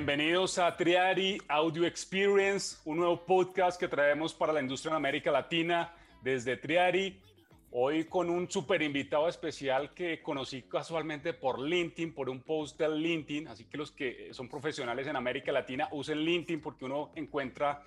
Bienvenidos a Triari Audio Experience, un nuevo podcast que traemos para la industria en América Latina desde Triari. Hoy con un súper invitado especial que conocí casualmente por LinkedIn, por un post del LinkedIn. Así que los que son profesionales en América Latina usen LinkedIn porque uno encuentra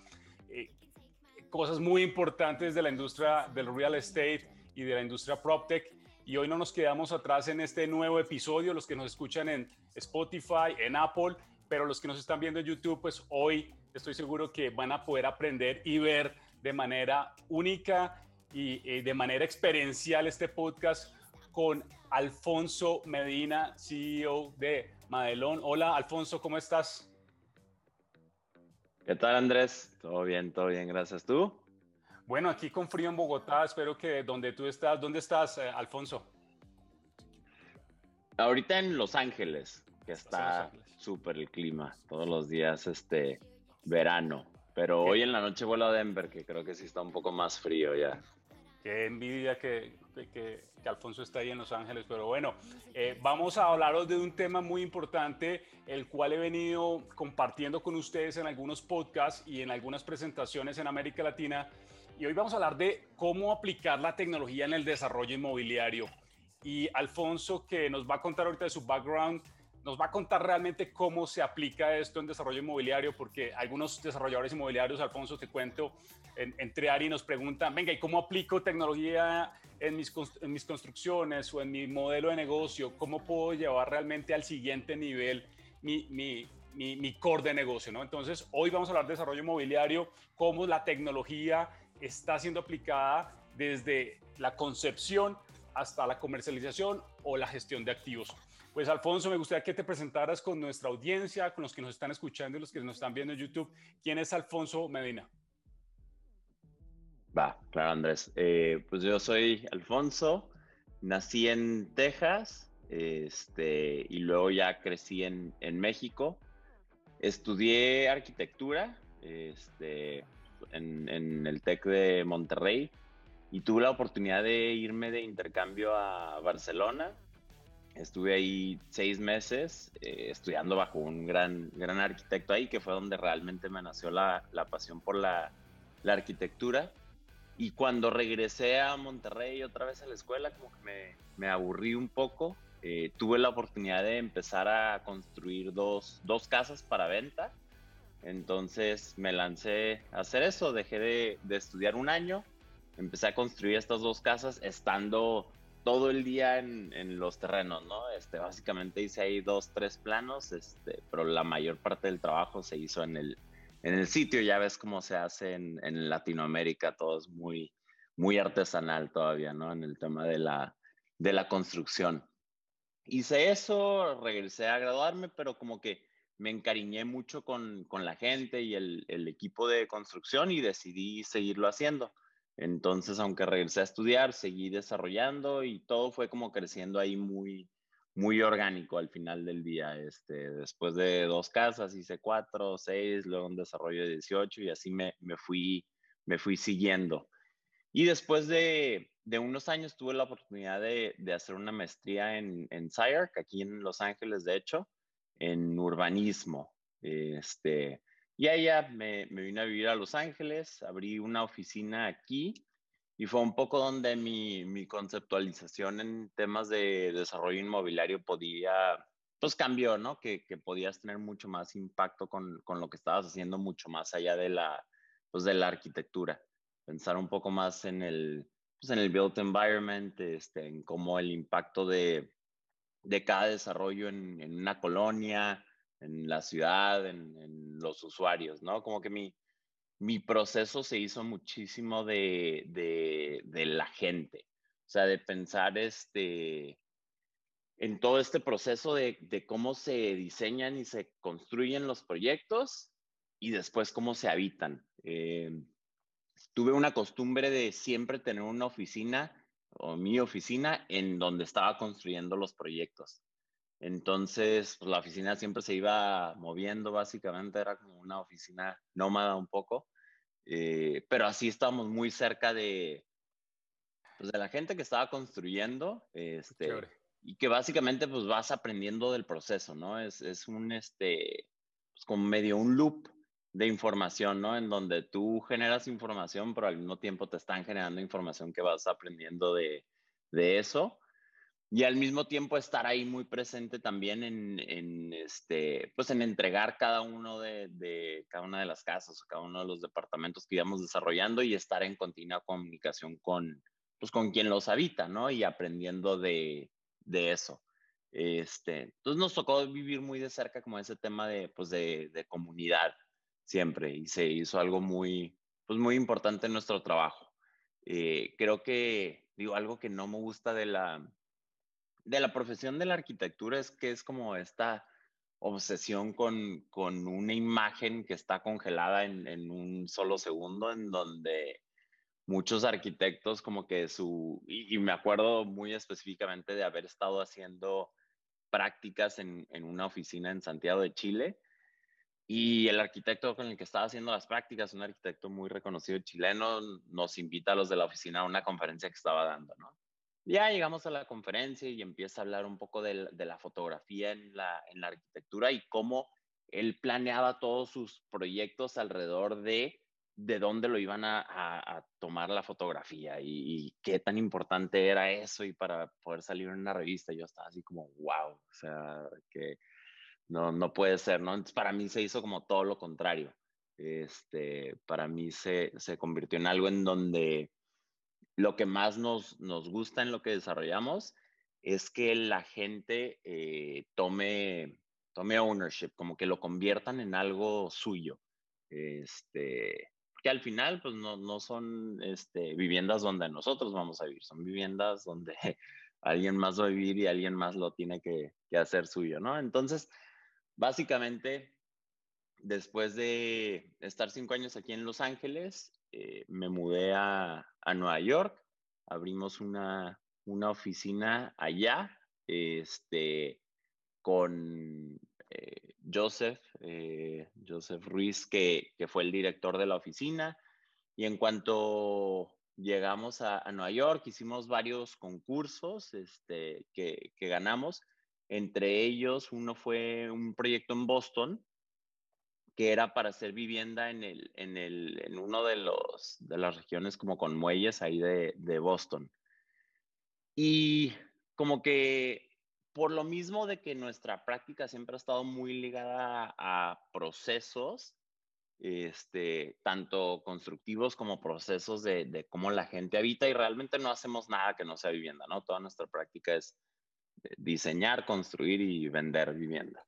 cosas muy importantes de la industria del real estate y de la industria PropTech. Y hoy no nos quedamos atrás en este nuevo episodio, los que nos escuchan en Spotify, en Apple, pero los que nos están viendo en YouTube, pues hoy estoy seguro que van a poder aprender y ver de manera única y de manera experiencial este podcast con Alfonso Medina, CEO de Madelón. Hola, Alfonso, ¿cómo estás? ¿Qué tal, Andrés? Todo bien, gracias. ¿Tú? Bueno, aquí con frío en Bogotá, espero que donde tú estás, ¿dónde estás, Alfonso? Ahorita en Los Ángeles, que Estás en Los está Ángeles. súper el clima, todos los días verano. Pero hoy Qué, en la noche vuelo a Denver, que creo que sí está un poco más frío ya. qué envidia que Alfonso está ahí en Los Ángeles, pero bueno, vamos a hablaros de un tema muy importante, el cual he venido compartiendo con ustedes en algunos podcasts y en algunas presentaciones en América Latina. Y hoy vamos a hablar de cómo aplicar la tecnología en el desarrollo inmobiliario. Y Alfonso, que nos va a contar ahorita de su background, nos va a contar realmente cómo se aplica esto en desarrollo inmobiliario, porque algunos desarrolladores inmobiliarios, Alfonso, te cuento, en Triari nos preguntan, venga, ¿y cómo aplico tecnología en mis construcciones o en mi modelo de negocio? ¿Cómo puedo llevar realmente al siguiente nivel mi core de negocio, ¿no? Entonces, hoy vamos a hablar de desarrollo inmobiliario, cómo la tecnología está siendo aplicada desde la concepción hasta la comercialización o la gestión de activos. Pues Alfonso, me gustaría que te presentaras con nuestra audiencia, con los que nos están escuchando y los que nos están viendo en YouTube. ¿Quién es Alfonso Medina? Va, claro, Andrés. Pues yo soy Alfonso, nací en Texas, y luego ya crecí en México. Estudié arquitectura, en el TEC de Monterrey. Y tuve la oportunidad de irme de intercambio a Barcelona. Estuve ahí 6 meses estudiando bajo un gran arquitecto ahí, que fue donde realmente me nació la pasión por la arquitectura. Y cuando regresé a Monterrey otra vez a la escuela, como que me aburrí un poco. Tuve la oportunidad de empezar a construir dos casas para venta. Entonces me lancé a hacer eso, dejé de estudiar un año, empecé a construir estas dos casas estando todo el día en los terrenos, ¿no? Básicamente hice ahí 2, 3 planos, pero la mayor parte del trabajo se hizo en el sitio. Ya ves cómo se hace en Latinoamérica, todo es muy artesanal todavía, ¿no? En el tema de la construcción. Hice eso, regresé a graduarme, pero como que me encariñé mucho con la gente y el equipo de construcción y decidí seguirlo haciendo. Entonces, aunque regresé a estudiar, seguí desarrollando y todo fue como creciendo ahí muy orgánico al final del día. Después de 2 casas hice 4, 6, luego un desarrollo de 18 y así me fui siguiendo. Y después de unos años tuve la oportunidad de hacer una maestría en SCI-Arc, aquí en Los Ángeles, de hecho, en urbanismo. Y ahí ya me vine a vivir a Los Ángeles, abrí una oficina aquí y fue un poco donde mi conceptualización en temas de desarrollo inmobiliario pues cambió, ¿no? Que podías tener mucho más impacto con lo que estabas haciendo, mucho más allá pues de la arquitectura. Pensar un poco más pues en el built environment, en cómo el impacto de cada desarrollo en una colonia, en la ciudad, en los usuarios, ¿no? Como que mi proceso se hizo muchísimo de la gente. O sea, de pensar en todo este proceso de cómo se diseñan y se construyen los proyectos y después cómo se habitan. Tuve una costumbre de siempre tener una oficina o mi oficina en donde estaba construyendo los proyectos. Entonces, pues, la oficina siempre se iba moviendo, básicamente era como una oficina nómada un poco, pero así estábamos muy cerca pues, de la gente que estaba construyendo, Chévere. y que básicamente pues vas aprendiendo del proceso, ¿no? Es un pues, como medio un loop de información, ¿no? En donde tú generas información, pero al mismo tiempo te están generando información que vas aprendiendo de eso. Y al mismo tiempo estar ahí muy presente también pues en entregar cada uno de cada una de las casas o cada uno de los departamentos que íbamos desarrollando y estar en continua comunicación pues con quien los habita, ¿no? Y aprendiendo de eso. Entonces nos tocó vivir muy de cerca como ese tema pues de comunidad siempre y se hizo algo pues muy importante en nuestro trabajo. Creo que, digo, algo que no me gusta de la profesión de la arquitectura es que es como esta obsesión con una imagen que está congelada en un solo segundo, en donde muchos arquitectos como que y me acuerdo muy específicamente de haber estado haciendo prácticas en una oficina en Santiago de Chile y el arquitecto con el que estaba haciendo las prácticas, un arquitecto muy reconocido chileno, nos invita a los de la oficina a una conferencia que estaba dando, ¿no? Ya llegamos a la conferencia y empieza a hablar un poco de la fotografía en la arquitectura y cómo él planeaba todos sus proyectos alrededor de dónde lo iban a tomar la fotografía y qué tan importante era eso y para poder salir en una revista. Yo estaba así como, wow, o sea, que no puede ser, ¿no? Entonces para mí se hizo como todo lo contrario. Para mí se convirtió en algo en donde lo que más nos gusta en lo que desarrollamos es que la gente tome ownership, como que lo conviertan en algo suyo. Que al final pues no son viviendas donde nosotros vamos a vivir, son viviendas donde alguien más va a vivir y alguien más lo tiene que hacer suyo, ¿no? Entonces, básicamente, después de estar 5 años aquí en Los Ángeles, me mudé a Nueva York, abrimos una oficina allá, con Joseph Ruiz, que fue el director de la oficina. Y en cuanto llegamos a Nueva York, hicimos varios concursos que ganamos. Entre ellos, uno fue un proyecto en Boston, que era para hacer vivienda en uno de las regiones como con muelles ahí de Boston. Y como que por lo mismo de que nuestra práctica siempre ha estado muy ligada a procesos, tanto constructivos como procesos de cómo la gente habita, y realmente no hacemos nada que no sea vivienda, ¿no? Toda nuestra práctica es diseñar, construir y vender vivienda.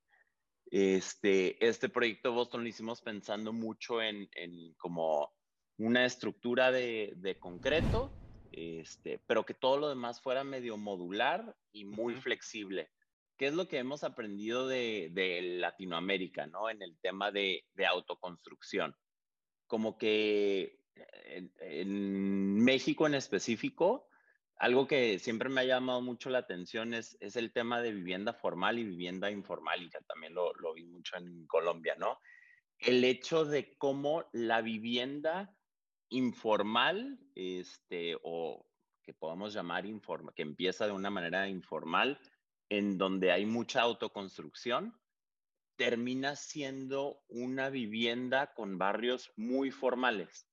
Este proyecto Boston lo hicimos pensando mucho en como una estructura de concreto, pero que todo lo demás fuera medio modular y muy flexible. ¿Qué es lo que hemos aprendido de Latinoamérica, ¿no? En el tema de autoconstrucción. Como que en México en específico, algo que siempre me ha llamado mucho la atención es el tema de vivienda formal y vivienda informal, y que también lo vi mucho en Colombia, ¿no? El hecho de cómo la vivienda informal, o que podamos llamar informal, que empieza de una manera informal, en donde hay mucha autoconstrucción, termina siendo una vivienda con barrios muy formales,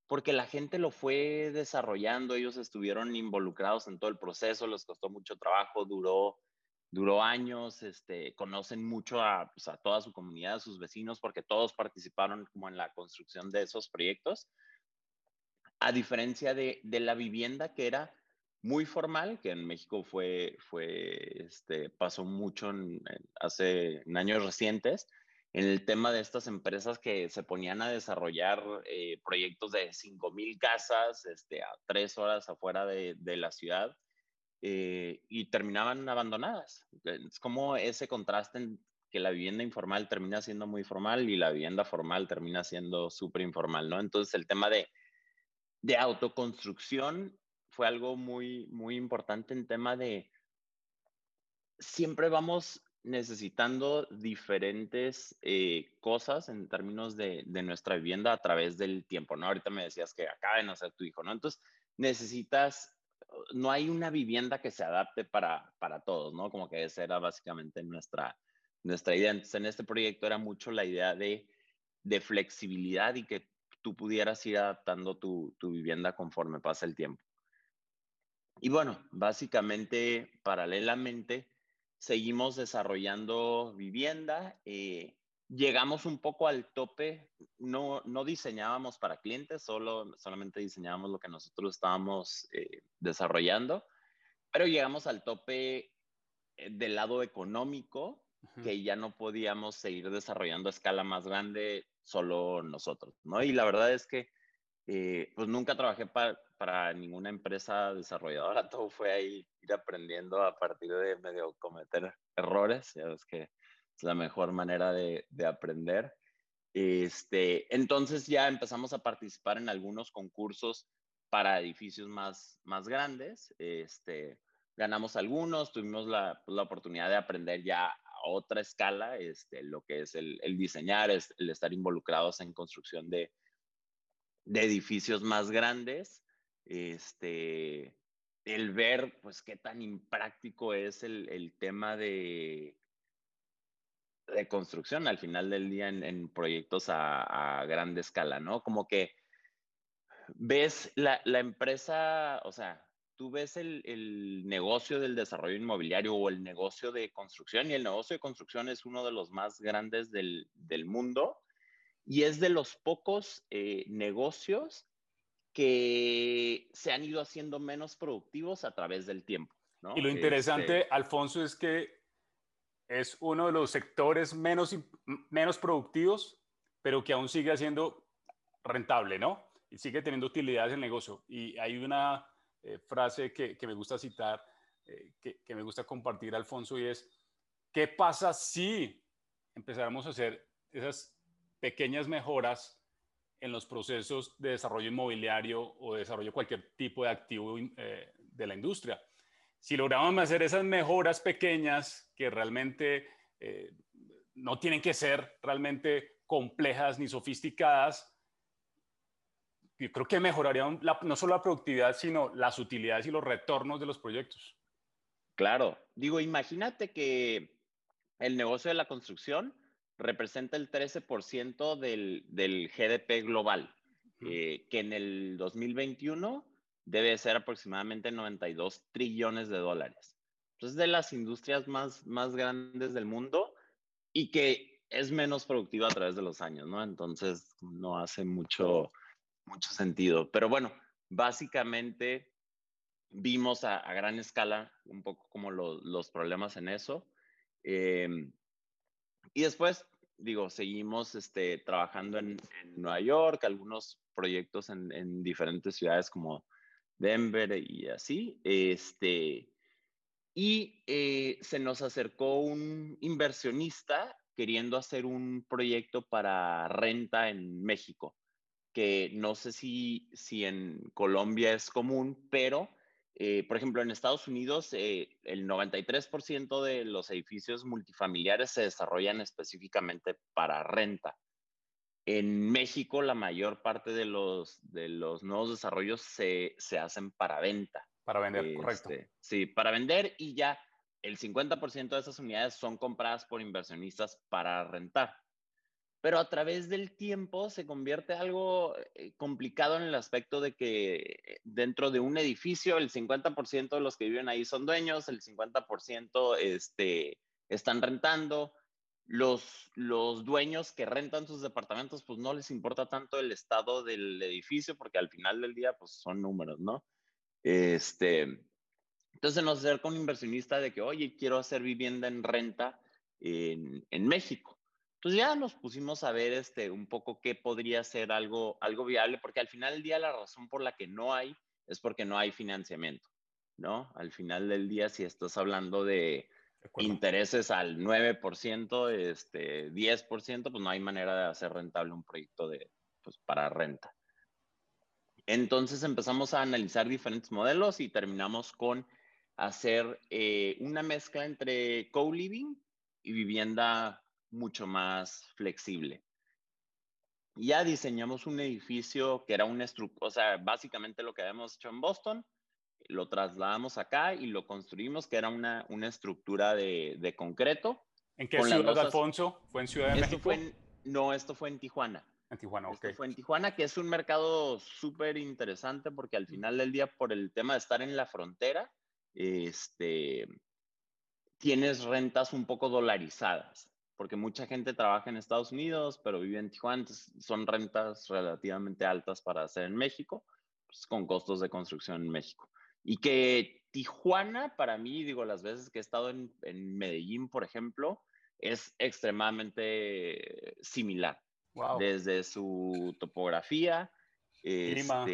porque la gente lo fue desarrollando, ellos estuvieron involucrados en todo el proceso, les costó mucho trabajo, duró años, conocen mucho pues, a toda su comunidad, a sus vecinos, porque todos participaron como en la construcción de esos proyectos, a diferencia de la vivienda que era muy formal, que en México pasó mucho en años recientes, en el tema de estas empresas que se ponían a desarrollar proyectos de 5,000 casas a 3 horas afuera de la ciudad, y terminaban abandonadas. Es como ese contraste en que la vivienda informal termina siendo muy formal y la vivienda formal termina siendo súper informal, ¿no? Entonces el tema de autoconstrucción fue algo muy, muy importante en tema de siempre vamos necesitando diferentes cosas en términos de nuestra vivienda a través del tiempo, ¿no? Ahorita me decías que acaba de nacer tu hijo, ¿no? Entonces no hay una vivienda que se adapte para todos, ¿no? Como que esa era básicamente nuestra idea. Entonces, en este proyecto era mucho la idea de flexibilidad y que tú pudieras ir adaptando tu vivienda conforme pasa el tiempo. Y bueno, básicamente, paralelamente, seguimos desarrollando vivienda. Llegamos un poco al tope, no diseñábamos para clientes, solamente diseñábamos lo que nosotros estábamos desarrollando, pero llegamos al tope del lado económico, Ujú. que ya no podíamos seguir desarrollando a escala más grande solo nosotros, ¿no? Y la verdad es que pues nunca trabajé para ninguna empresa desarrolladora, todo fue ahí ir aprendiendo a partir de medio cometer errores, ya ves que es la mejor manera de aprender. Entonces ya empezamos a participar en algunos concursos para edificios más grandes. Ganamos algunos, tuvimos la oportunidad de aprender ya a otra escala, lo que es el diseñar, el estar involucrados en construcción de edificios más grandes, el ver pues qué tan impráctico es el tema de construcción al final del día en proyectos a grande escala, ¿no? Como que ves la empresa, o sea, tú ves el negocio del desarrollo inmobiliario o el negocio de construcción, y el negocio de construcción es uno de los más grandes del mundo y es de los pocos negocios que se han ido haciendo menos productivos a través del tiempo, Y ¿no? lo interesante, Alfonso, es que es uno de los sectores menos productivos, pero que aún sigue siendo rentable, ¿no? Y sigue teniendo utilidades en el negocio. Y hay una frase que me gusta citar, que me gusta compartir, Alfonso, y es, ¿qué pasa si empezáramos a hacer esas pequeñas mejoras en los procesos de desarrollo inmobiliario o de desarrollo de cualquier tipo de activo de la industria? Si logramos hacer esas mejoras pequeñas que realmente no tienen que ser realmente complejas ni sofisticadas, yo creo que mejorarían no solo la productividad, sino las utilidades y los retornos de los proyectos. Claro, digo, imagínate que el negocio de la construcción representa el 13% del GDP global, que en el 2021 debe ser aproximadamente 92 trillones de dólares. Entonces, de las industrias más grandes del mundo y que es menos productiva a través de los años, ¿no? Entonces, no hace mucho sentido. Pero bueno, básicamente vimos a gran escala un poco como los problemas en eso. Eh, y después, digo, seguimos trabajando en Nueva York, algunos proyectos en diferentes ciudades como Denver y así. Se nos acercó un inversionista queriendo hacer un proyecto para renta en México, que no sé si en Colombia es común, pero por ejemplo en Estados Unidos el 93% de los edificios multifamiliares se desarrollan específicamente para renta. En México la mayor parte de los nuevos desarrollos se hacen para venta. Para vender, correcto. Sí, para vender y ya el 50% de esas unidades son compradas por inversionistas para rentar. Pero a través del tiempo se convierte algo complicado en el aspecto de que dentro de un edificio el 50% de los que viven ahí son dueños, el 50% están rentando. Los dueños que rentan sus departamentos, pues no les importa tanto el estado del edificio porque al final del día, pues son números, ¿no? Entonces nos acerca un inversionista de que, oye, quiero hacer vivienda en renta en México. Entonces ya nos pusimos a ver un poco qué podría ser algo viable, porque al final del día la razón por la que no hay es porque no hay financiamiento, ¿no? Al final del día, si estás hablando de De acuerdo. intereses al 9%, 10%, pues no hay manera de hacer rentable un proyecto pues, para renta. Entonces empezamos a analizar diferentes modelos y terminamos con hacer una mezcla entre co-living y vivienda mucho más flexible. Ya diseñamos un edificio que era o sea, básicamente lo que habíamos hecho en Boston, lo trasladamos acá y lo construimos, que era una estructura de concreto ¿En qué con las ciudad, losas. Alfonso? ¿Fue en Ciudad de Esto México? fue no, esto fue en Tijuana. En Tijuana, ok. Esto fue en Tijuana, que es un mercado súper interesante porque al final del día, por el tema de estar en la frontera, este, tienes rentas un poco dolarizadas, porque mucha gente trabaja en Estados Unidos, pero vive en Tijuana, entonces son rentas relativamente altas para hacer en México, pues, con costos de construcción en México. Y que Tijuana, para mí, digo, las veces que he estado en Medellín, por ejemplo, es extremadamente similar, Wow. desde su topografía, Clima.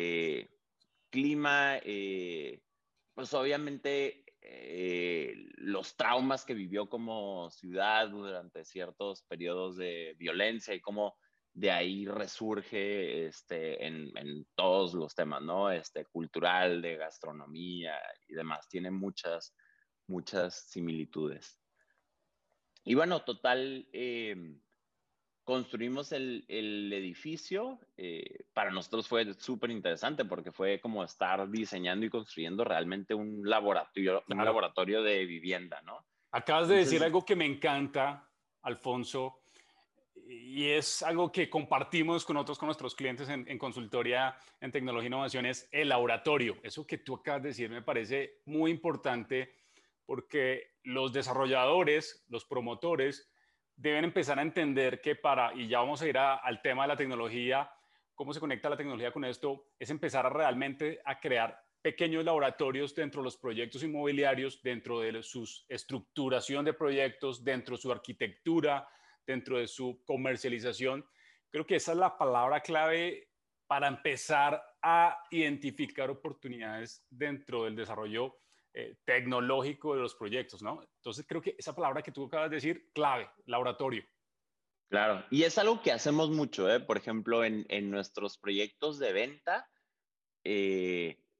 clima, pues obviamente los traumas que vivió como ciudad durante ciertos periodos de violencia y cómo de ahí resurge en todos los temas, ¿no? Cultural, de gastronomía y demás. Tiene muchas similitudes. Y bueno, total, construimos el edificio. Para nosotros fue súper interesante porque fue como estar diseñando y construyendo realmente un Claro. laboratorio de vivienda, ¿no? Acabas de decir Entonces, algo que me encanta, Alfonso, y es algo que compartimos con otros, con nuestros clientes en consultoría en tecnología e innovación, es el laboratorio. Eso que tú acabas de decir me parece muy importante porque los desarrolladores, los promotores, deben empezar a entender que y ya vamos a ir al tema de la tecnología, cómo se conecta la tecnología con esto, es empezar a realmente a crear pequeños laboratorios dentro de los proyectos inmobiliarios, dentro de su estructuración de proyectos, dentro de su arquitectura, dentro de su comercialización. Creo que esa es la palabra clave para empezar a identificar oportunidades dentro del desarrollo tecnológico de los proyectos, ¿no? Entonces creo que esa palabra que tú acabas de decir, clave, laboratorio. claro, y es algo que hacemos mucho, ¿eh? Por ejemplo, en nuestros proyectos de venta,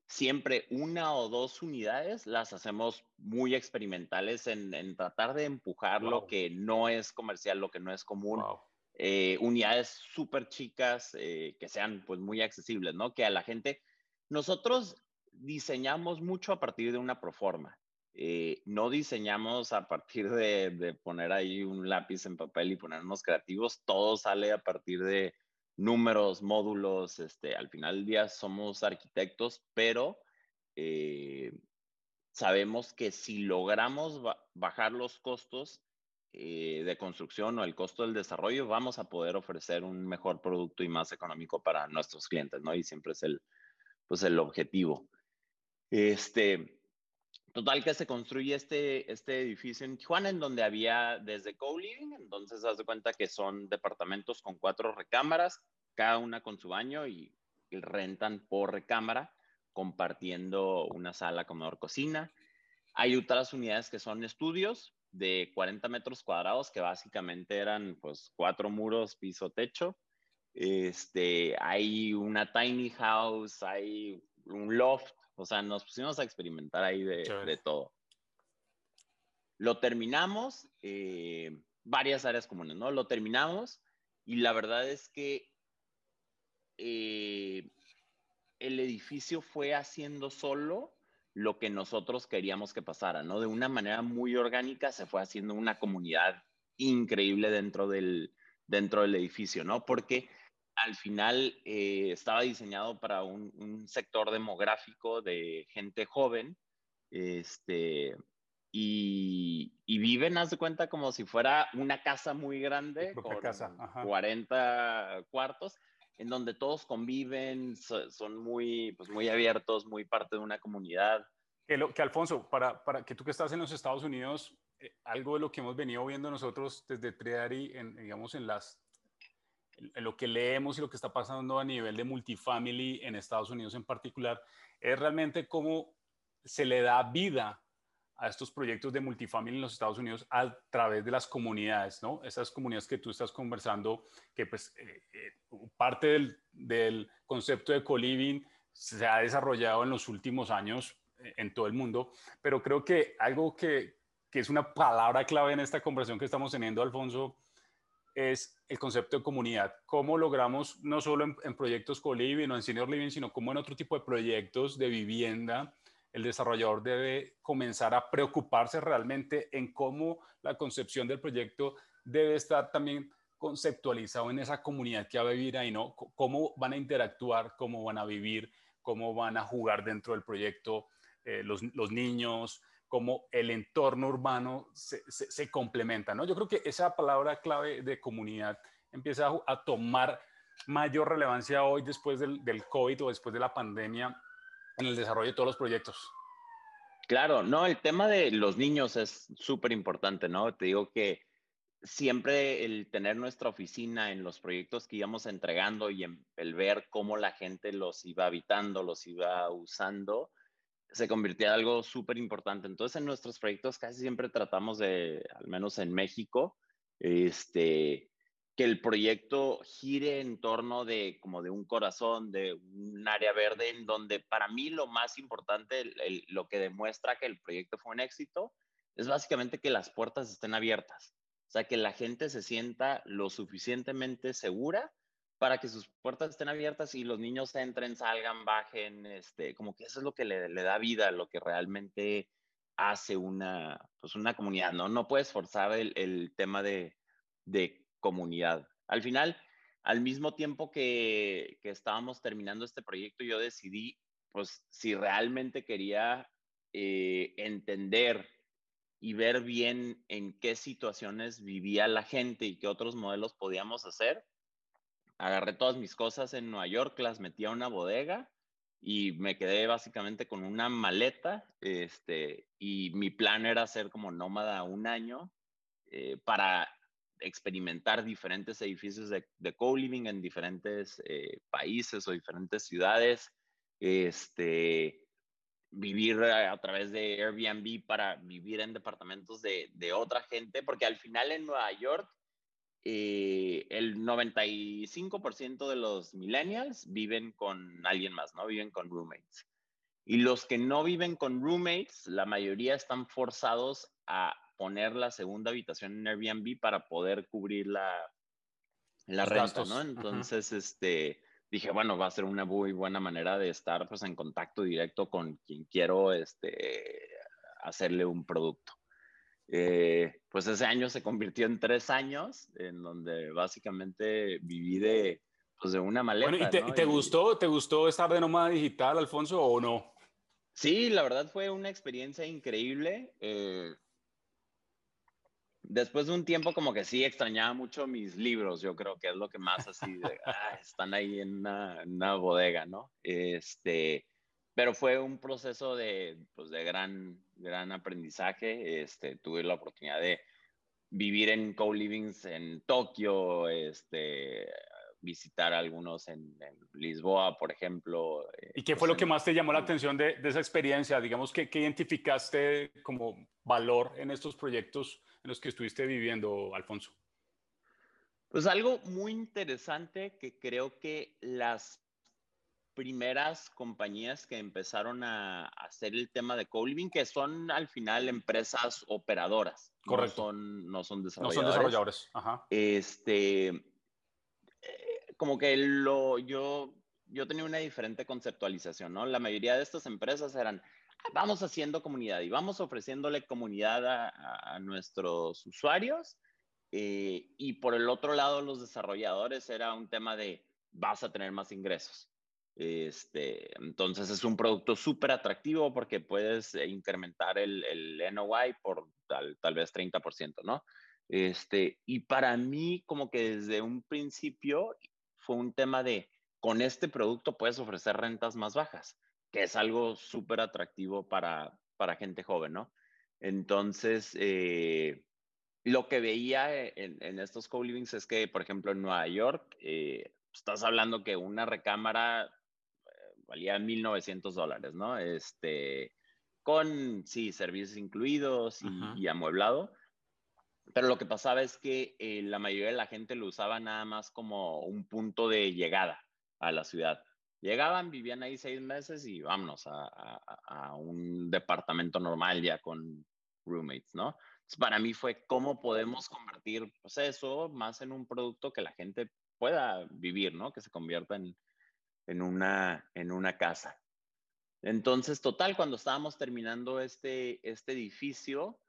siempre una o dos unidades las hacemos muy experimentales en tratar de empujar lo Wow, que no es comercial, lo que no es común. wow. Unidades súper chicas que sean pues muy accesibles, ¿no? Que a la gente, nosotros diseñamos mucho a partir de una proforma. No diseñamos a partir de poner ahí un lápiz en papel y ponernos creativos, todo sale a partir de números, módulos, al final del día somos arquitectos, pero eh, sabemos que si logramos bajar los costos de construcción o el costo del desarrollo, vamos a poder ofrecer un mejor producto y más económico para nuestros clientes, ¿no? Y siempre es pues el objetivo. Este, Total que se construye este edificio en Tijuana, en donde había desde co-living, entonces haz de cuenta que son departamentos con 4 recámaras, cada una con su baño y rentan por recámara, compartiendo una sala, comedor, cocina. Hay otras unidades que son estudios de 40 metros cuadrados, que básicamente eran pues 4 muros, piso, techo. Hay una tiny house, hay un loft, o sea, nos pusimos a experimentar ahí Chévere. de todo. Lo terminamos, varias áreas comunes, ¿no? Lo terminamos y la verdad es que eh, el edificio fue haciendo solo lo que nosotros queríamos que pasara, ¿no? De una manera muy orgánica se fue haciendo una comunidad increíble dentro del edificio, ¿no? Porque al final estaba diseñado para un sector demográfico de gente joven, este, y viven, haz de cuenta, como si fuera una casa muy Tu grande propia casa. con Ajá. 40 cuartos, en donde todos conviven, son muy, pues muy abiertos, muy parte de una comunidad. Que Alfonso, para que tú que estás en los Estados Unidos, algo de lo que hemos venido viendo nosotros desde Triari, digamos, en lo que leemos y lo que está pasando a nivel de multifamily en Estados Unidos en particular, es realmente cómo se le da vida a estos proyectos de multifamily en los Estados Unidos a través de las comunidades, ¿no? Esas comunidades que tú estás conversando, que pues parte del concepto de co-living se ha desarrollado en los últimos años en todo el mundo, pero creo que algo que es una palabra clave en esta conversación que estamos teniendo, Alfonso, es el concepto de comunidad. ¿Cómo logramos, no solo en proyectos co-living o en senior living, sino como en otro tipo de proyectos de vivienda, el desarrollador debe comenzar a preocuparse realmente en cómo la concepción del proyecto debe estar también conceptualizado en esa comunidad que va a vivir ahí, ¿no? Cómo van a interactuar, cómo van a vivir, cómo van a jugar dentro del proyecto los niños, cómo el entorno urbano se complementa, ¿no? Yo creo que esa palabra clave de comunidad empieza a tomar mayor relevancia hoy después del COVID o después de la pandemia en el desarrollo de todos los proyectos. Claro, no, el tema de los niños es súper importante, ¿no? Te digo que siempre el tener nuestra oficina en los proyectos que íbamos entregando y el ver cómo la gente los iba habitando, los iba usando, se convirtió en algo súper importante. Entonces, en nuestros proyectos casi siempre tratamos de, al menos en México, que el proyecto gire en torno de como de un corazón, de un área verde, en donde para mí lo más importante, lo que demuestra que el proyecto fue un éxito, es básicamente que las puertas estén abiertas. O sea, que la gente se sienta lo suficientemente segura para que sus puertas estén abiertas y los niños entren, salgan, bajen, como que eso es lo que le da vida, lo que realmente hace pues una comunidad, ¿no? No puedes forzar el tema de comunidad. Al final, al mismo tiempo que estábamos terminando este proyecto, yo decidí, pues, si realmente quería entender y ver bien en qué situaciones vivía la gente y qué otros modelos podíamos hacer. Agarré todas mis cosas en Nueva York, las metí a una bodega y me quedé básicamente con una maleta, y mi plan era ser como nómada un año para experimentar diferentes edificios de co-living en diferentes países o diferentes ciudades, vivir a través de Airbnb para vivir en departamentos de otra gente, porque al final en Nueva York el 95% de los millennials viven con alguien más, ¿no? Viven con roommates. Y los que no viven con roommates, la mayoría están forzados a poner la segunda habitación en Airbnb para poder cubrir la Los renta, ¿no? gastos. Ajá. Entonces, dije, bueno, va a ser una muy buena manera de estar pues en contacto directo con quien quiero hacerle un producto. Pues ese año se convirtió en 3 años, en donde básicamente viví pues de una Bueno, ¿y maleta, te, ¿no? te gustó? ¿Te gustó estar de nómada digital, Alfonso, o no? Sí, la verdad fue una experiencia increíble. Después de un tiempo como que sí extrañaba mucho mis libros, yo creo que es lo que más así están ahí en una bodega, ¿no? Pero fue un proceso pues de gran aprendizaje. Tuve la oportunidad de vivir en co-livings en Tokio, visitar algunos en Lisboa, por ejemplo, ¿Y qué fue pues lo que más te llamó la atención de esa experiencia? Digamos, ¿qué identificaste como valor en estos proyectos en los que estuviste viviendo, Alfonso? pues algo muy interesante que creo que las primeras compañías que empezaron a hacer el tema de co-living, que son al final empresas operadoras, Correcto. no son No son desarrolladores, desarrolladores. Ajá. como que yo tenía una diferente conceptualización, ¿no? La mayoría de estas empresas eran, vamos haciendo comunidad y vamos ofreciéndole comunidad a nuestros usuarios. Y por el otro lado, los desarrolladores era un tema de, vas a tener más ingresos. Entonces es un producto súper atractivo porque puedes incrementar el NOI por tal vez 30%, ¿no? Y para mí, como que desde un principio fue un tema de, con este producto puedes ofrecer rentas más bajas, que es algo súper atractivo para gente joven, ¿no? Entonces, lo que veía en estos co-livings es que, por ejemplo, en Nueva York, estás hablando que una recámara valía $1,900, ¿no? Con, sí, servicios incluidos Ajá. y amueblado. Pero lo que pasaba es que la mayoría de la gente lo usaba nada más como un punto de llegada a la ciudad. Llegaban, vivían ahí 6 meses y vámonos a un departamento normal ya con roommates, ¿no? Entonces, para mí fue cómo podemos convertir pues, eso más en un producto que la gente pueda vivir, ¿no? Que se convierta en una casa. Entonces, total, cuando estábamos terminando este edificio,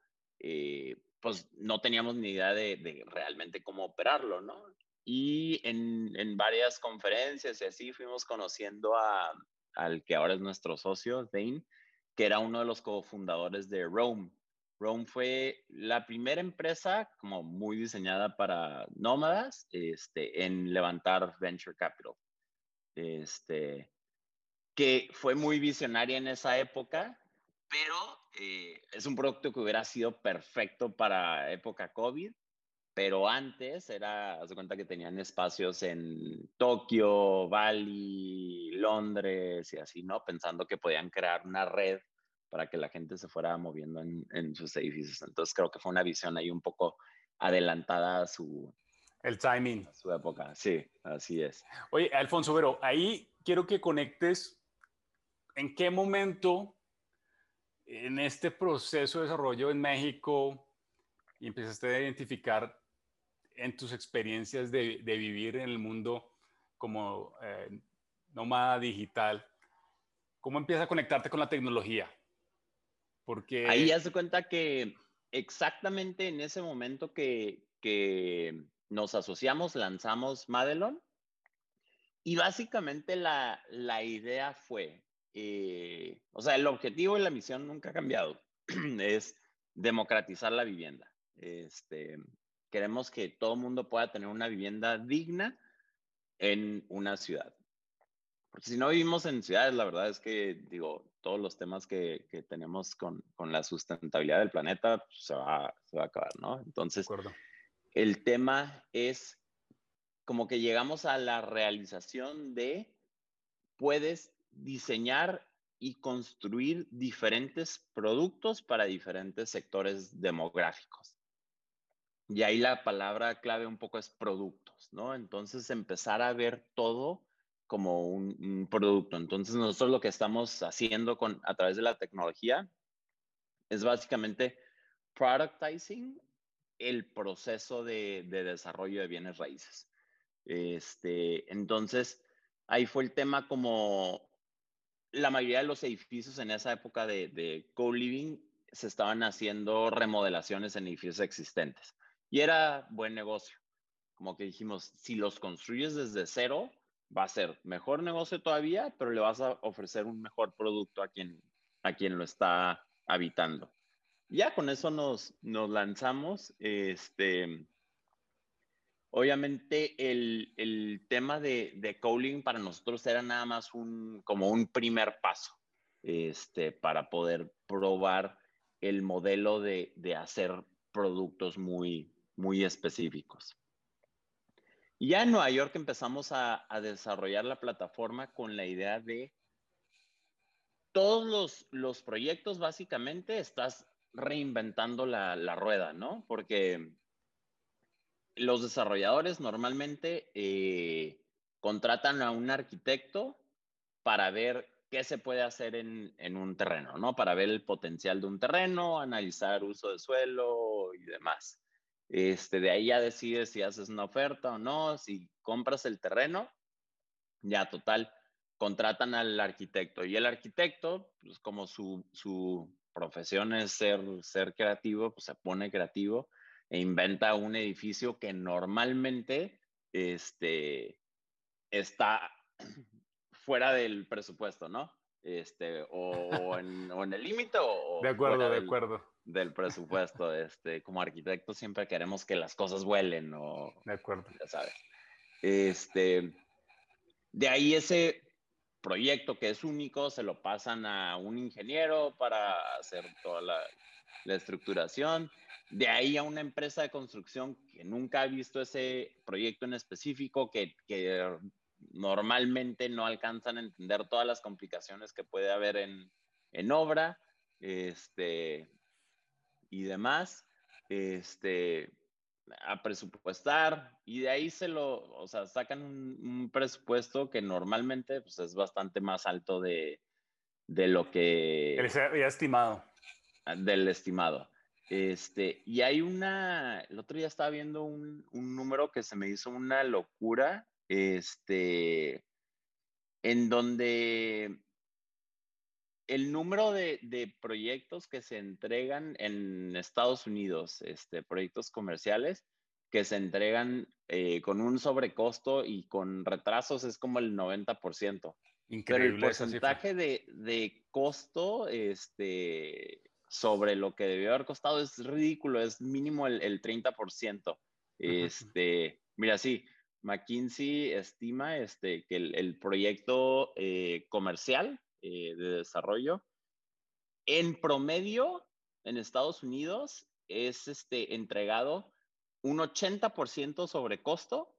pues no teníamos ni idea de realmente cómo operarlo, ¿no? Y en varias conferencias y así fuimos conociendo al que ahora es nuestro socio, Dane, que era uno de los cofundadores de Roam. Roam fue la primera empresa como muy diseñada para nómadas en levantar venture capital. Este, que fue muy visionaria en esa época, pero es un producto que hubiera sido perfecto para época COVID, pero antes haz de cuenta que tenían espacios en Tokio, Bali, Londres y así, ¿no? Pensando que podían crear una red para que la gente se fuera moviendo en sus edificios. Entonces creo que fue una visión ahí un poco adelantada El timing. a su época. Sí, así es. Oye, Alfonso, pero ahí quiero que conectes en qué momento en este proceso de desarrollo en México y empezaste a identificar en tus experiencias de vivir en el mundo como nómada digital, ¿cómo empiezas a conectarte con la tecnología? Ahí Porque, haz de cuenta que exactamente en ese momento que nos asociamos, lanzamos Madelon y básicamente la idea fue, o sea, el objetivo y la misión nunca ha cambiado, es democratizar la vivienda. Queremos que todo el mundo pueda tener una vivienda digna en una ciudad. Porque si no vivimos en ciudades, la verdad es que, digo, todos los temas que tenemos con la sustentabilidad del planeta pues, se va a acabar, ¿no? de Entonces, acuerdo, el tema es como que llegamos a la realización de puedes diseñar y construir diferentes productos para diferentes sectores demográficos. Y ahí la palabra clave un poco es productos, ¿no? Entonces empezar a ver todo como un producto. Entonces nosotros lo que estamos haciendo a través de la tecnología es básicamente productizing el proceso de desarrollo de bienes raíces. Entonces, ahí fue el tema como la mayoría de los edificios en esa época de co-living se estaban haciendo remodelaciones en edificios existentes. Y era buen negocio. Como que dijimos, si los construyes desde cero, va a ser mejor negocio todavía, pero le vas a ofrecer un mejor producto a quien lo está habitando. Ya con eso nos lanzamos. Obviamente el tema de co-living para nosotros era nada más como un primer paso para poder probar el modelo de hacer productos muy específicos. Y ya en Nueva York empezamos a desarrollar la plataforma con la idea de todos los proyectos, básicamente, estás reinventando la rueda, ¿no? Porque los desarrolladores normalmente contratan a un arquitecto para ver qué se puede hacer en un terreno, ¿no? Para ver el potencial de un terreno, analizar uso de suelo y demás. De ahí ya decides si haces una oferta o no, si compras el terreno, ya total, contratan al arquitecto. Y el arquitecto, pues como su profesión es ser creativo, pues se pone creativo e inventa un edificio que normalmente está fuera del presupuesto, ¿no? O en el límite de o acuerdo, fuera de acuerdo, del presupuesto. Como arquitectos siempre queremos que las cosas vuelen o de acuerdo. ya sabes. De ahí ese proyecto que es único se lo pasan a un ingeniero para hacer toda la estructuración. De ahí a una empresa de construcción que nunca ha visto ese proyecto en específico, que normalmente no alcanzan a entender todas las complicaciones que puede haber en obra y demás. Este, a presupuestar y de ahí o sea, sacan un presupuesto que normalmente pues, es bastante más alto de lo Él que, se había estimado. del estimado. Y hay el otro día estaba viendo un número que se me hizo una locura, en donde el número de proyectos que se entregan en Estados Unidos, proyectos comerciales, que se entregan con un sobrecosto y con retrasos es como el 90%. Pero el Increíble esa cifra. porcentaje de costo sobre lo que debió haber costado es ridículo, es mínimo el 30%. Mira, sí, McKinsey estima que el proyecto comercial de desarrollo en promedio en Estados Unidos es entregado un 80% sobre costo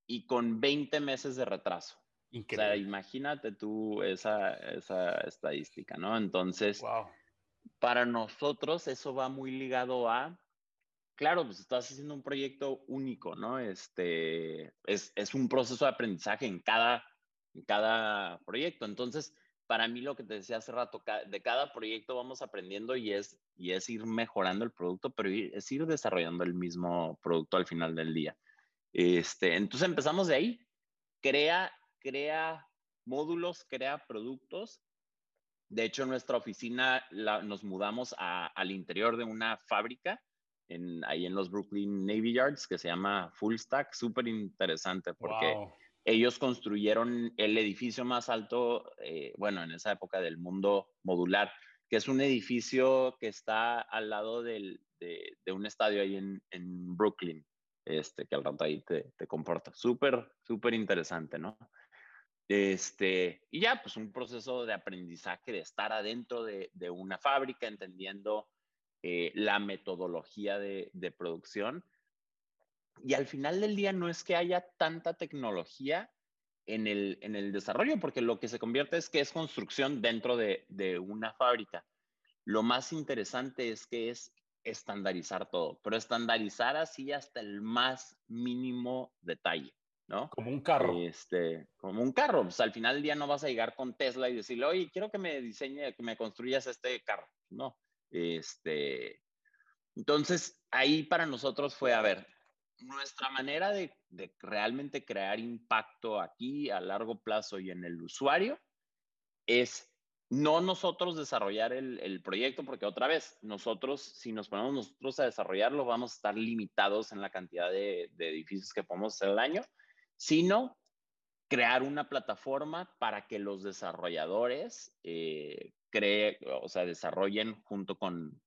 y con 20 meses de retraso. O sea, Increíble. imagínate tú esa estadística, ¿no? Entonces, Wow. para nosotros eso va muy ligado a, claro, pues estás haciendo un proyecto único, ¿no? Es un proceso de aprendizaje en cada proyecto. Entonces, para mí lo que te decía hace rato, de cada proyecto vamos aprendiendo y es ir mejorando el producto, pero es ir desarrollando el mismo producto al final del día. Entonces empezamos de ahí, crea módulos, crea productos. De hecho, nuestra oficina nos mudamos al interior de una fábrica ahí en los Brooklyn Navy Yards que se llama Full Stack. Súper interesante porque Wow. ellos construyeron el edificio más alto, bueno, en esa época del mundo modular, que es un edificio que está al lado de un estadio ahí en Brooklyn, que al rato ahí te comporta. Súper, súper interesante, ¿no? Y ya, pues un proceso de aprendizaje, de estar adentro de una fábrica, entendiendo la metodología de producción. Y al final del día no es que haya tanta tecnología en el desarrollo, porque lo que se convierte es que es construcción dentro de una fábrica. Lo más interesante es que es estandarizar todo, pero estandarizar así hasta el más mínimo detalle, ¿no? Como un carro. Como un carro, pues al final del día no vas a llegar con Tesla y decirle, oye, quiero que me diseñe, que me construyas este carro, no. Entonces, ahí para nosotros fue, a ver, nuestra manera de realmente crear impacto aquí a largo plazo y en el usuario es no nosotros desarrollar el proyecto, porque otra vez, nosotros, si nos ponemos nosotros a desarrollarlo, vamos a estar limitados en la cantidad de edificios que podemos hacer al año, sino crear una plataforma para que los desarrolladores o sea, desarrollen junto con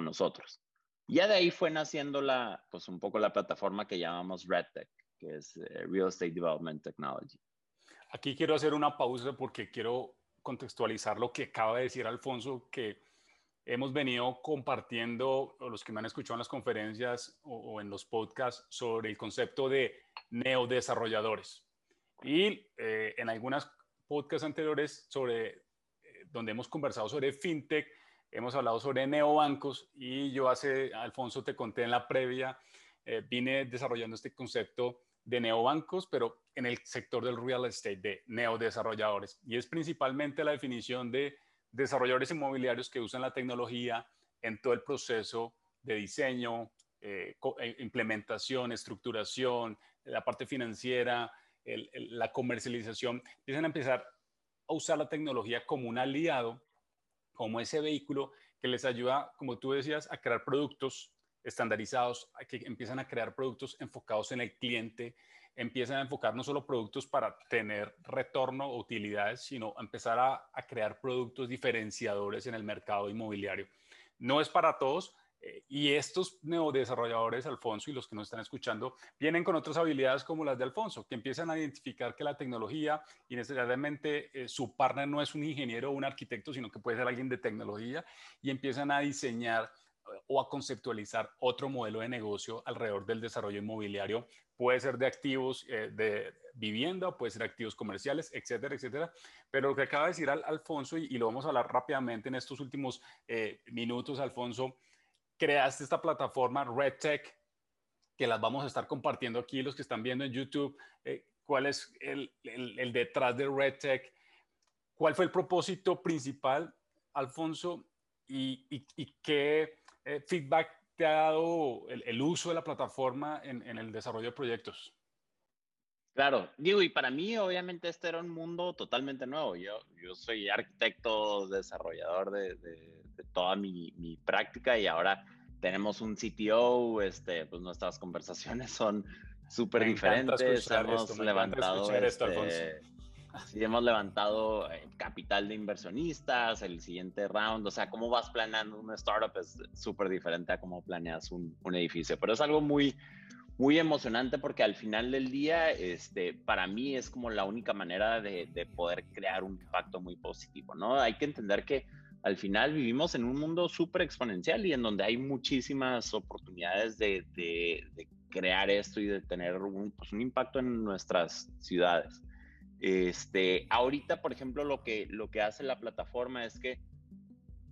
nosotros. Ya de ahí fue naciendo pues un poco la plataforma que llamamos RedTech, que es Real Estate Development Technology. Aquí quiero hacer una pausa porque quiero contextualizar lo que acaba de decir Alfonso, que hemos venido compartiendo, o los que me han escuchado en las conferencias o en los podcasts, sobre el concepto de neodesarrolladores. Y en algunas podcasts anteriores donde hemos conversado sobre fintech, hemos hablado sobre neobancos y yo Alfonso, te conté en la previa, vine desarrollando este concepto de neobancos, pero en el sector del real estate, de neodesarrolladores. Y es principalmente la definición de desarrolladores inmobiliarios que usan la tecnología en todo el proceso de diseño, implementación, estructuración, la parte financiera, la comercialización, empiezan a empezar a usar la tecnología como un aliado, como ese vehículo que les ayuda, como tú decías, a crear productos estandarizados, que empiezan a crear productos enfocados en el cliente, empiezan a enfocar no solo productos para tener retorno o utilidades, sino a empezar a crear productos diferenciadores en el mercado inmobiliario. No es para todos, y estos neodesarrolladores, Alfonso, y los que nos están escuchando, vienen con otras habilidades como las de Alfonso, que empiezan a identificar que la tecnología y necesariamente su partner no es un ingeniero o un arquitecto, sino que puede ser alguien de tecnología, y empiezan a diseñar o a conceptualizar otro modelo de negocio alrededor del desarrollo inmobiliario. Puede ser de activos de vivienda, puede ser activos comerciales, etcétera, etcétera. Pero lo que acaba de decir Alfonso, y lo vamos a hablar rápidamente en estos últimos minutos, Alfonso, creaste esta plataforma RedTech, que las vamos a estar compartiendo aquí los que están viendo en YouTube. ¿Cuál es el detrás de RedTech? ¿Cuál fue el propósito principal, Alfonso? ¿Y qué feedback te ha dado el uso de la plataforma en el desarrollo de proyectos? Claro, digo, y para mí obviamente este era un mundo totalmente nuevo. Yo soy arquitecto, desarrollador de toda mi práctica y ahora tenemos un CTO, pues nuestras conversaciones son súper Me encanta diferentes. escuchar esto, Hemos me encanta levantado, escuchar esto, Alfonso. sí, hemos levantado capital de inversionistas, el siguiente round, o sea, cómo vas planeando una startup es súper diferente a cómo planeas un edificio, pero es algo muy emocionante porque al final del día, para mí es como la única manera de poder crear un impacto muy positivo, ¿no? Hay que entender que al final vivimos en un mundo súper exponencial y en donde hay muchísimas oportunidades de crear esto y de tener un impacto en nuestras ciudades. Ahorita, por ejemplo, lo que hace la plataforma es que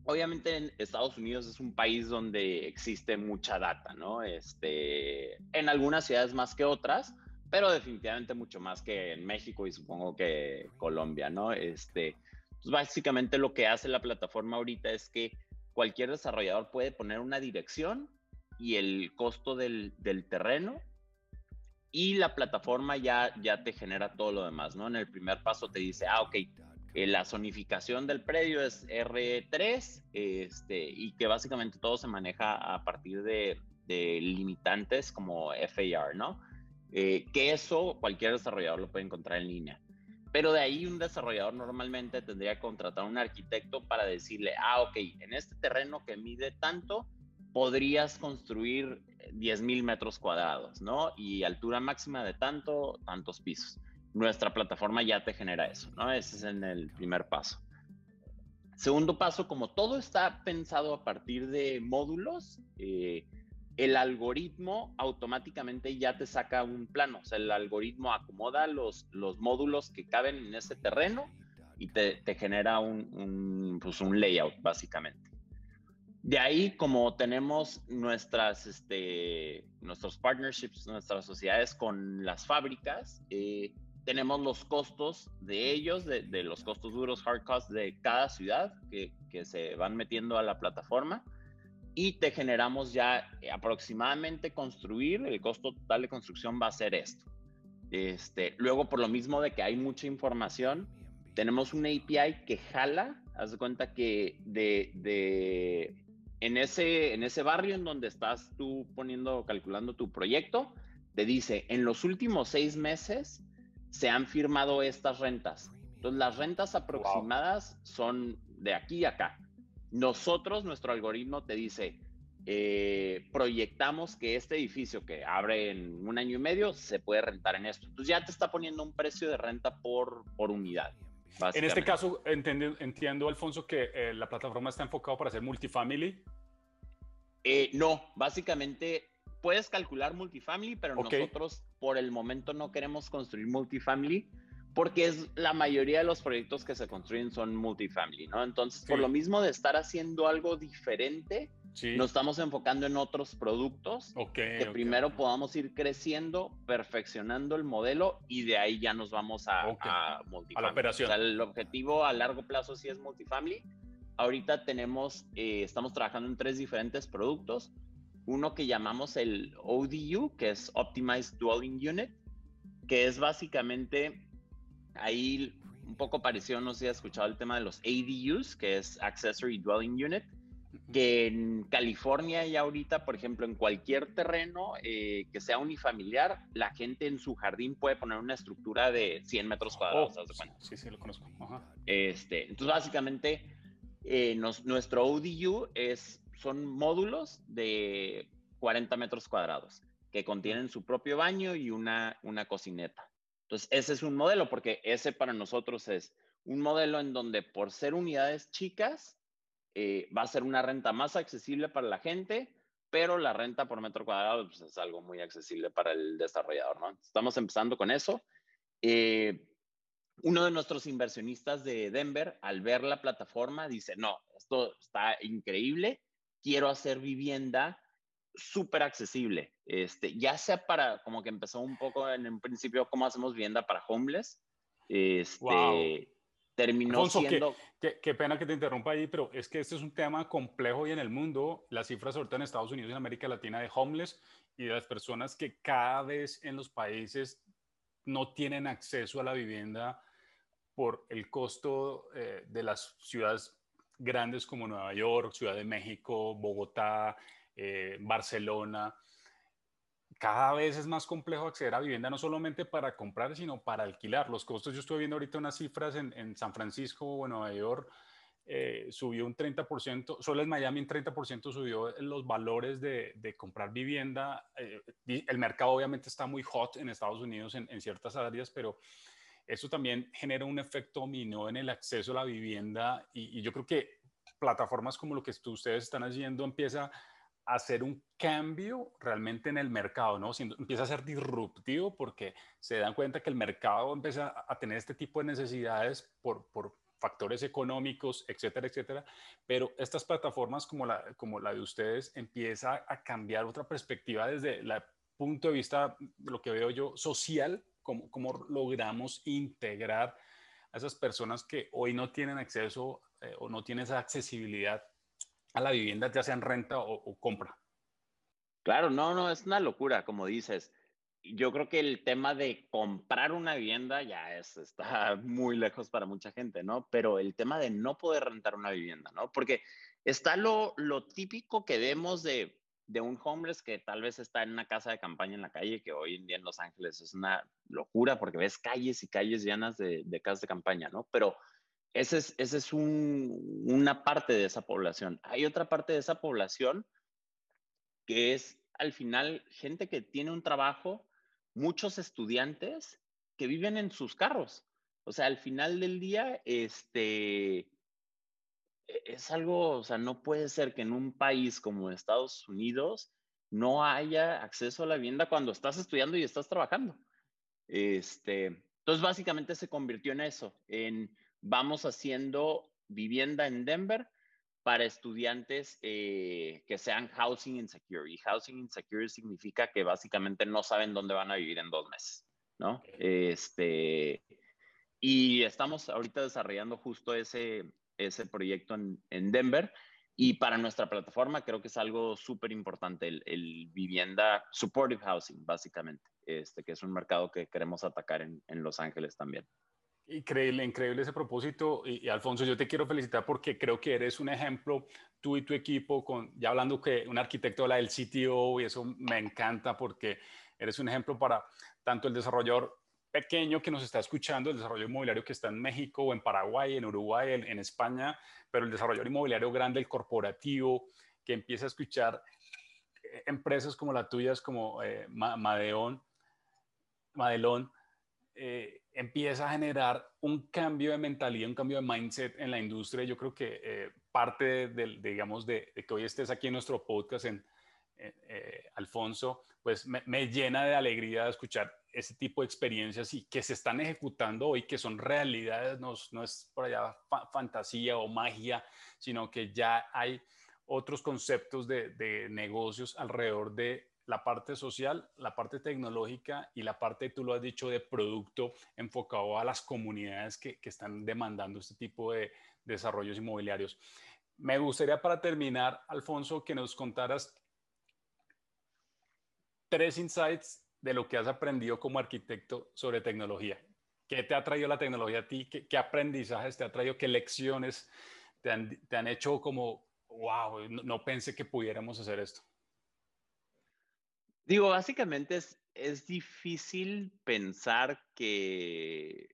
obviamente en Estados Unidos es un país donde existe mucha data, ¿no? En algunas ciudades más que otras, pero definitivamente mucho más que en México y supongo que Colombia, ¿no? Pues básicamente lo que hace la plataforma ahorita es que cualquier desarrollador puede poner una dirección y el costo del terreno y la plataforma ya te genera todo lo demás, ¿no? En el primer paso te dice, ok, la zonificación del predio es R3, y que básicamente todo se maneja a partir de limitantes como FAR, ¿no? Que eso cualquier desarrollador lo puede encontrar en línea. Pero de ahí un desarrollador normalmente tendría que contratar a un arquitecto para decirle, ok, en este terreno que mide tanto, podrías construir 10,000 metros cuadrados, ¿no? Y altura máxima de tantos pisos. Nuestra plataforma ya te genera eso, ¿no? Ese es en el primer paso. Segundo paso, como todo está pensado a partir de módulos, el algoritmo automáticamente ya te saca un plano. O sea, el algoritmo acomoda los módulos que caben en ese terreno y te genera pues un layout, básicamente. De ahí, como tenemos nuestros partnerships, nuestras sociedades con las fábricas, tenemos los costos de ellos, de los costos duros, hard costs de cada ciudad que se van metiendo a la plataforma y te generamos ya aproximadamente construir, el costo total de construcción va a ser esto. Luego, por lo mismo de que hay mucha información, tenemos una API que jala, haz de cuenta que en ese barrio en donde estás tú calculando tu proyecto, te dice, en los últimos 6 meses se han firmado estas rentas. Entonces, las rentas Wow. aproximadas son de aquí a acá. Nuestro algoritmo te dice, proyectamos que este edificio que abre en 1 año y medio se puede rentar en esto. Entonces ya te está poniendo un precio de renta por unidad, En este básicamente. caso, entiendo, Alfonso, que la plataforma está enfocada para hacer multifamily. No, básicamente puedes calcular multifamily, pero Ok, nosotros por el momento no queremos construir multifamily porque la mayoría de los proyectos que se construyen son multifamily, ¿no? Entonces, por lo sí, mismo de estar haciendo algo diferente, nos sí. estamos enfocando en otros productos Ok, que ok, primero podamos ir creciendo, perfeccionando el modelo y de ahí ya nos vamos ok. a A la multifamily. O sea, operación. el objetivo a largo plazo sí es multifamily. Ahorita estamos trabajando en 3 diferentes productos. Uno que llamamos el ODU, que es Optimized Dwelling Unit, que es básicamente ahí un poco parecido, no sé si has escuchado el tema de los ADUs, que es Accessory Dwelling Unit, que en California y ahorita, por ejemplo, en cualquier terreno que sea unifamiliar, la gente en su jardín puede poner una estructura de 100 metros cuadrados, Oh, ¿haz de sí, cuenta? sí, sí, lo conozco. Ajá. Entonces, básicamente, nuestro ODU son módulos de 40 metros cuadrados que Mm. contienen su propio baño y una cocineta. Entonces, ese es un modelo, porque ese para nosotros es un modelo en donde por ser unidades chicas, va a ser una renta más accesible para la gente, pero la renta por metro cuadrado pues, es algo muy accesible para el desarrollador, ¿no? Estamos empezando con eso. Eh, Uno de nuestros inversionistas de Denver, al ver la plataforma, dice, no, esto está increíble, quiero hacer vivienda súper accesible, ya sea para, como que empezó un poco en un principio, cómo hacemos vivienda para homeless, Wow. este, terminó Alfonso, siendo, qué pena que te interrumpa ahí, pero es que este es un tema complejo y en el mundo, las cifras ahorita en Estados Unidos y en América Latina de homeless y de las personas que cada vez en los países no tienen acceso a la vivienda por el costo de las ciudades grandes como Nueva York, Ciudad de México, Bogotá, Barcelona. Cada vez es más complejo acceder a vivienda, no solamente para comprar, sino para alquilar. Los costos, yo estoy viendo ahorita unas cifras en San Francisco o en Nueva York, subió un 30%, solo en Miami un 30% subió los valores de comprar vivienda. El mercado obviamente está muy hot en Estados Unidos en ciertas áreas, pero eso también genera un efecto dominó en el acceso a la vivienda y yo creo que plataformas como lo que ustedes están haciendo empieza a hacer un cambio realmente en el mercado, ¿no? Empieza a ser disruptivo porque se dan cuenta que el mercado empieza a tener este tipo de necesidades por factores económicos, etcétera, etcétera. Pero estas plataformas como la de ustedes empieza a cambiar otra perspectiva desde el punto de vista, lo que veo yo, social, cómo logramos integrar a esas personas que hoy no tienen acceso o no tienen esa accesibilidad a la vivienda, ya sea en renta o compra. Claro, no, no, es una locura, como dices. Yo creo que el tema de comprar una vivienda ya está muy lejos para mucha gente, ¿no? Pero el tema de no poder rentar una vivienda, ¿no? Porque está lo típico que vemos de un homeless que tal vez está en una casa de campaña en la calle, que hoy en día en Los Ángeles es una locura porque ves calles y calles llenas de casas de campaña, ¿no? Pero ese es una parte de esa población. Hay otra parte de esa población que es al final gente que tiene un trabajo, muchos estudiantes que viven en sus carros. O sea, al final del día, es algo, o sea, no puede ser que en un país como Estados Unidos no haya acceso a la vivienda cuando estás estudiando y estás trabajando. Entonces, básicamente se convirtió en eso, en vamos haciendo vivienda en Denver para estudiantes que sean housing insecure. Y housing insecure significa que básicamente no saben dónde van a vivir en 2 meses, ¿no? Y estamos ahorita desarrollando justo ese proyecto en Denver. Y para nuestra plataforma creo que es algo súper importante, el vivienda, supportive housing, básicamente, que es un mercado que queremos atacar en Los Ángeles también. Increíble, increíble ese propósito. Y Alfonso, yo te quiero felicitar porque creo que eres un ejemplo, tú y tu equipo, ya hablando que un arquitecto habla del CTO y eso me encanta porque eres un ejemplo para tanto el desarrollador pequeño que nos está escuchando, el desarrollo inmobiliario que está en México o en Paraguay, en Uruguay, en España, pero el desarrollador inmobiliario grande, el corporativo, que empieza a escuchar empresas como las tuyas, como Madelón, empieza a generar un cambio de mentalidad, un cambio de mindset en la industria. Yo creo que parte digamos, de que hoy estés aquí en nuestro podcast, Alfonso, pues me llena de alegría de escuchar ese tipo de experiencias y que se están ejecutando hoy, que son realidades, no es por allá fantasía o magia, sino que ya hay otros conceptos de negocios alrededor de la parte social, la parte tecnológica y la parte, tú lo has dicho, de producto enfocado a las comunidades que están demandando este tipo de desarrollos inmobiliarios. Me gustaría para terminar, Alfonso, que nos contaras 3 insights de lo que has aprendido como arquitecto sobre tecnología. ¿Qué te ha traído la tecnología a ti? ¿Qué aprendizajes te ha traído? ¿Qué lecciones te han hecho como, wow, no pensé que pudiéramos hacer esto? Digo, básicamente es difícil pensar que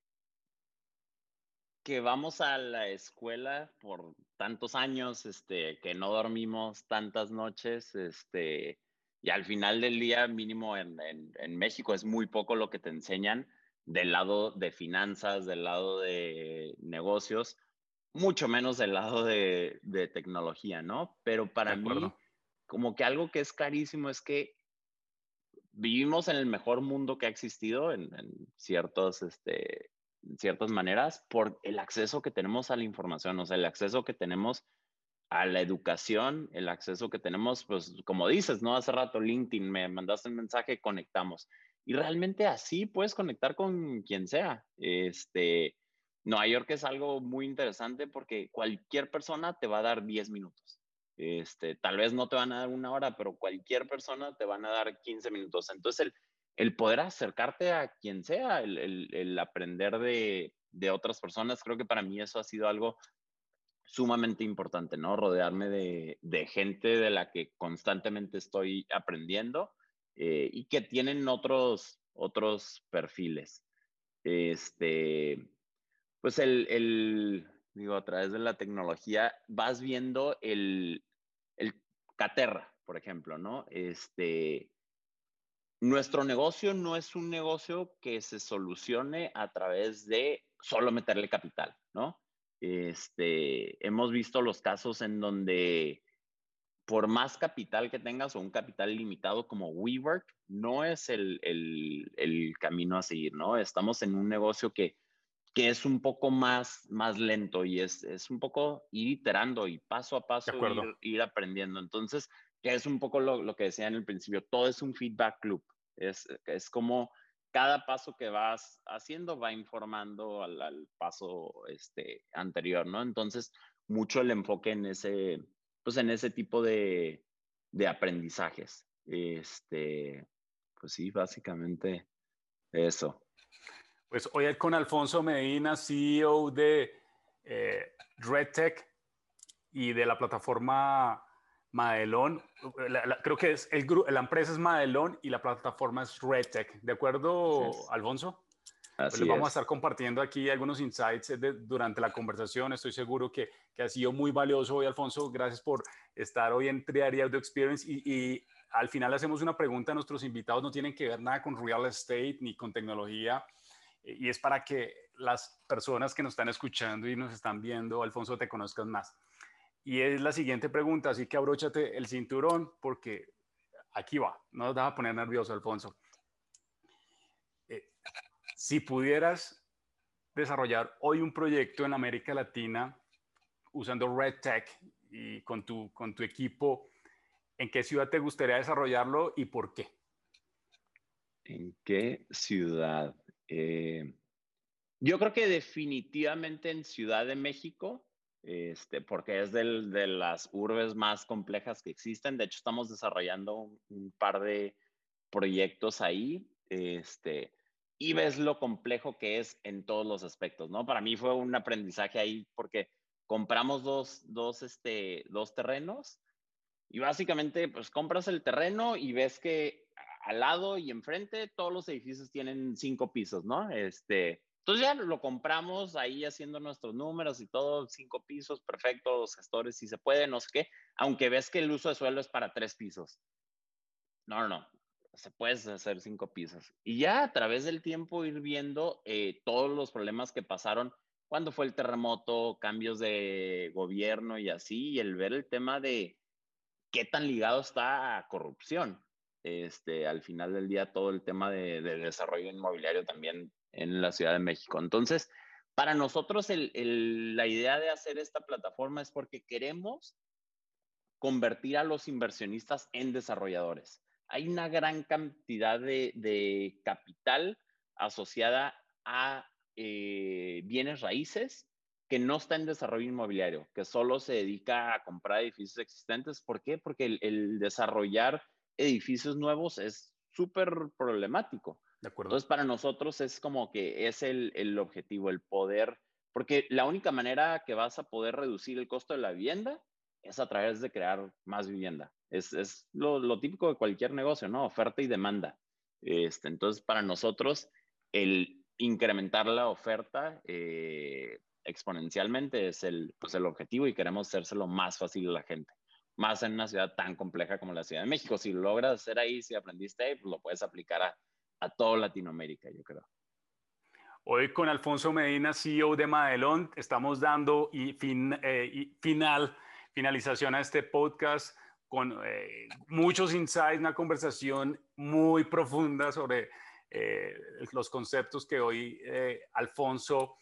vamos a la escuela por tantos años, que no dormimos tantas noches, y al final del día, mínimo en México, es muy poco lo que te enseñan del lado de finanzas, del lado de negocios, mucho menos del lado de tecnología, ¿no? Pero De para acuerdo. mí, como que algo que es carísimo es que vivimos en el mejor mundo que ha existido en ciertas maneras por el acceso que tenemos a la información, o sea, el acceso que tenemos a la educación, el acceso que tenemos, pues como dices, ¿no? Hace rato LinkedIn, me mandaste un mensaje, conectamos. Y realmente así puedes conectar con quien sea. Nueva York es algo muy interesante porque cualquier persona te va a dar 10 minutos. Tal vez no te van a dar 1 hora, pero cualquier persona te van a dar 15 minutos. Entonces, el poder acercarte a quien sea, el aprender de otras personas, creo que para mí eso ha sido algo sumamente importante, ¿no? Rodearme de gente de la que constantemente estoy aprendiendo y que tienen otros perfiles. Pues digo, a través de la tecnología vas viendo el Caterra, por ejemplo, ¿no? Nuestro negocio no es un negocio que se solucione a través de solo meterle capital, ¿no? Hemos visto los casos en donde por más capital que tengas o un capital limitado como WeWork, no es el camino a seguir, ¿no? Estamos en un negocio que es un poco más lento y es un poco ir iterando y paso a De paso acuerdo. ir aprendiendo. Entonces, que es un poco lo que decía en el principio, todo es un feedback loop. Es como cada paso que vas haciendo va informando al paso anterior, ¿no? Entonces, mucho el enfoque pues en ese tipo de aprendizajes. Pues sí, básicamente eso. Pues hoy con Alfonso Medina, CEO de RedTech y de la plataforma Madelón. Creo que es la empresa es Madelón y la plataforma es RedTech. ¿De acuerdo, Alfonso? Pues les Así vamos a es. estar compartiendo aquí algunos insights durante la conversación. Estoy seguro que ha sido muy valioso hoy, Alfonso. Gracias por estar hoy en 3 Audio Experience. Y al final hacemos una pregunta a nuestros invitados. No tienen que ver nada con real estate ni con tecnología. Y es para que las personas que nos están escuchando y nos están viendo, Alfonso, te conozcan más. Y es la siguiente pregunta, así que abróchate el cinturón porque aquí va. No nos vas a poner nervioso, Alfonso. Si pudieras desarrollar hoy un proyecto en América Latina usando RedTech y con tu equipo, ¿en qué ciudad te gustaría desarrollarlo y por qué? ¿En qué ciudad? Yo creo que definitivamente en Ciudad de México, porque es de las urbes más complejas que existen. De hecho, estamos desarrollando un par de proyectos ahí, y ves lo complejo que es en todos los aspectos, ¿no? Para mí fue un aprendizaje ahí porque compramos dos terrenos y básicamente pues compras el terreno y ves que al lado y enfrente todos los edificios tienen 5 pisos, ¿no? Entonces ya lo compramos ahí haciendo nuestros números y todo, 5 pisos, perfecto, los gestores si se puede, no sé qué, aunque ves que el uso de suelo es para 3 pisos. No, se puede hacer 5 pisos. Y ya a través del tiempo ir viendo todos los problemas que pasaron cuando fue el terremoto, cambios de gobierno y así, y el ver el tema de qué tan ligado está a corrupción. Al final del día, todo el tema de desarrollo inmobiliario también en la Ciudad de México. Entonces, para nosotros la idea de hacer esta plataforma es porque queremos convertir a los inversionistas en desarrolladores. Hay una gran cantidad de capital asociada a bienes raíces que no está en desarrollo inmobiliario, que solo se dedica a comprar edificios existentes. ¿Por qué? Porque el desarrollar edificios nuevos es súper problemático. De acuerdo. Entonces, para nosotros es como que es el objetivo, el poder, porque la única manera que vas a poder reducir el costo de la vivienda es a través de crear más vivienda. Es lo típico de cualquier negocio, ¿no? Oferta y demanda. Entonces, para nosotros, el incrementar la oferta exponencialmente es pues el objetivo y queremos hacérselo más fácil a la gente. Más en una ciudad tan compleja como la Ciudad de México. Si lo logras hacer ahí, si aprendiste ahí, pues lo puedes aplicar a toda Latinoamérica, yo creo. Hoy con Alfonso Medina, CEO de Madelón, estamos dando finalización a este podcast con muchos insights, una conversación muy profunda sobre los conceptos que hoy Alfonso,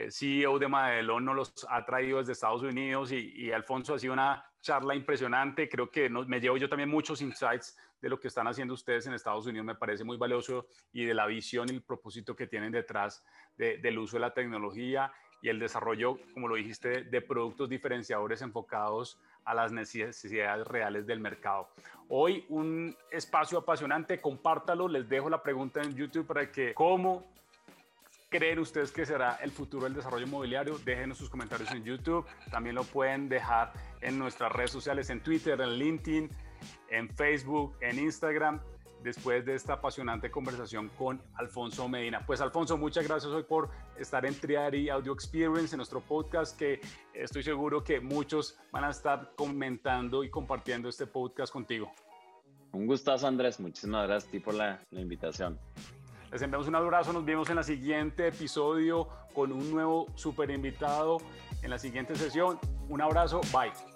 CEO de Madelón, nos los ha traído desde Estados Unidos y Alfonso ha sido una charla impresionante. Creo que me llevo yo también muchos insights de lo que están haciendo ustedes en Estados Unidos. Me parece muy valioso y de la visión y el propósito que tienen detrás del uso de la tecnología y el desarrollo, como lo dijiste, de productos diferenciadores enfocados a las necesidades reales del mercado. Hoy un espacio apasionante, compártalo, les dejo la pregunta en YouTube para que ¿cómo creen ustedes que será el futuro del desarrollo inmobiliario? Déjenos sus comentarios en YouTube, también lo pueden dejar en nuestras redes sociales, en Twitter, en LinkedIn, en Facebook, en Instagram, después de esta apasionante conversación con Alfonso Medina. Pues Alfonso, muchas gracias hoy por estar en Triari Audio Experience, en nuestro podcast, que estoy seguro que muchos van a estar comentando y compartiendo este podcast contigo. Un gustazo, Andrés. Muchísimas gracias a ti por la invitación. Les enviamos un abrazo, nos vemos en el siguiente episodio con un nuevo super invitado en la siguiente sesión. Un abrazo, bye.